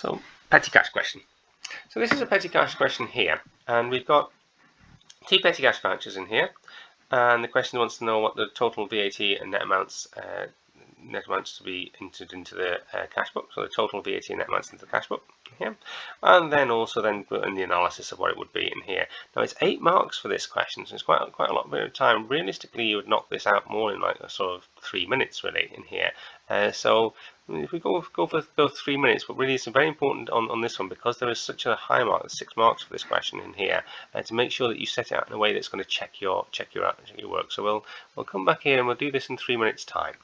So, petty cash question. So this is a petty cash question here, and we've got two petty cash vouchers in here, and the question wants to know what the total VAT and net amounts to be entered into the cash book. So the total VAT and net amounts into the cash book here, and then also put in the analysis of what it would be in here. Now it's 8 marks for this question, so it's quite a lot of time. Realistically, you would knock this out more in like a sort of 3 minutes really in here. So if we go for those 3 minutes, but really it's very important on this one, because there is such a high mark, 6 marks for this question in here, to make sure that you set it out in a way that's going to check your work. So we'll come back here and we'll do this in 3 minutes time.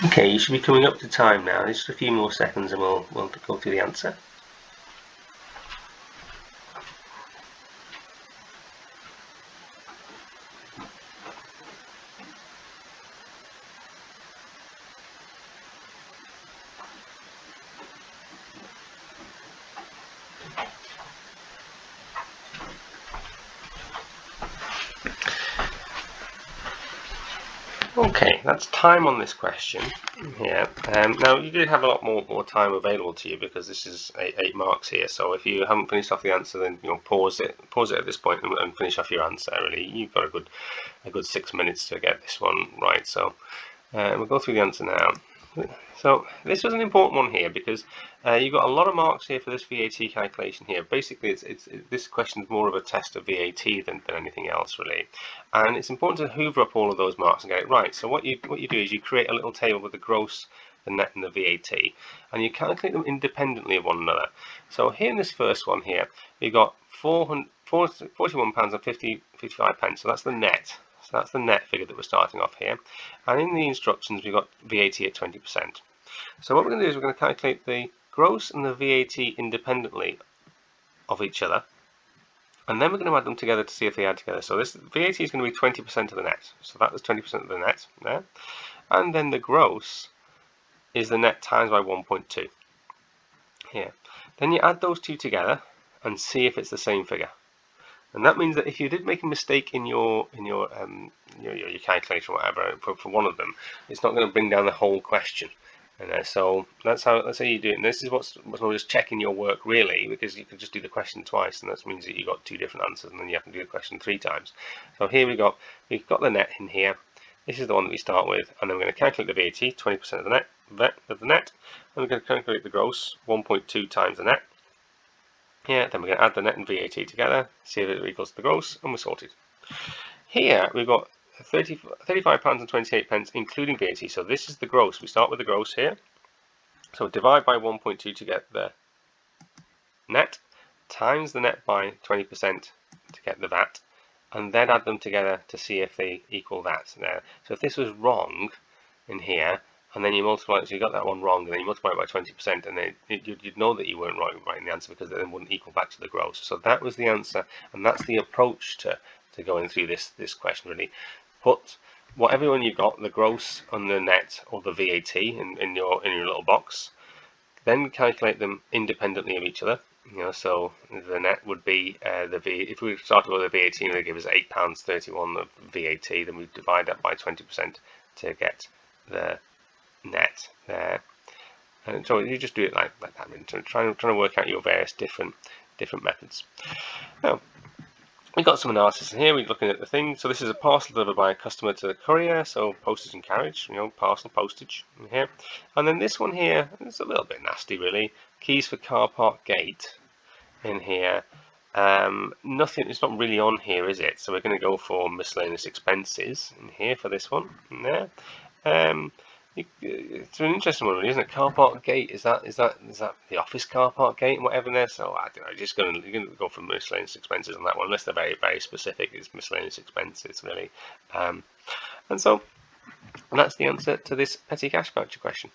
Okay, you should be coming up to time now. Just a few more seconds and we'll go through the answer. Okay, that's time on this question here. Now you do have a lot more time available to you, because this is 8 marks here. So if you haven't finished off the answer, then pause it at this point and finish off your answer. Really, you've got a good 6 minutes to get this one right. So we'll go through the answer now. So this was an important one here, because you've got a lot of marks here for this VAT calculation here. Basically, this question is more of a test of VAT than anything else really, and it's important to hoover up all of those marks and get it right. So what you do is you create a little table with the gross, the net, and the VAT, and you calculate them independently of one another. So here in this first one here, you've got £41 and 55 pence. So that's the net. So that's the net figure that we're starting off here. And in the instructions, we've got VAT at 20%. So what we're going to do is we're going to calculate the gross and the VAT independently of each other. And then we're going to add them together to see if they add together. So this VAT is going to be 20% of the net. So that was 20% of the net there. And then the gross is the net times by 1.2 here. Then you add those two together and see if it's the same figure. And that means that if you did make a mistake in your calculation or whatever for one of them, it's not going to bring down the whole question. And so that's how you do it. And this is what's just checking your work really, because you can just do the question twice, and that means that you got 2 different answers, and then you have to do the question 3 times. So here we've got the net in here. This is the one that we start with, and then we're going to calculate the VAT, 20% of the net, and we're going to calculate the gross, 1.2 times the net. Here, then we're going to add the net and VAT together, see if it equals the gross, and we're sorted. Here we've got £35.28 including VAT. So this is the gross. We start with the gross here. So divide by 1.2 to get the net, times the net by 20% to get the VAT, and then add them together to see if they equal that. There. So if this was wrong in here, and then you multiply it, so you got that one wrong, and then you multiply it by 20%, and then you'd know that you weren't right in the answer, because it then wouldn't equal back to the gross. So that was the answer, and that's the approach to going through this question really. Put whatever one you've got, the gross and the net or the VAT in your little box, then calculate them independently of each other. So the net would be if we started with the VAT and they give us £8.31 of VAT, then we divide that by 20% to get the net there. And so you just do it like that. Trying to work out your various different methods. Now, we've got some analysis in here. We're looking at the thing. So this is a parcel delivered by a customer to the courier, so postage and carriage, parcel postage in here. And then this one here, it's a little bit nasty really. Keys for car park gate in here. Nothing, it's not really on here, is it? So we're going to go for miscellaneous expenses in here for this one in there. It's an interesting one, really, isn't it? Car park gate, is that the office car park gate and whatever there? So I don't know, you're going to go for miscellaneous expenses on that one, unless they're very, very specific. It's miscellaneous expenses really. And so that's the answer to this petty cash voucher question.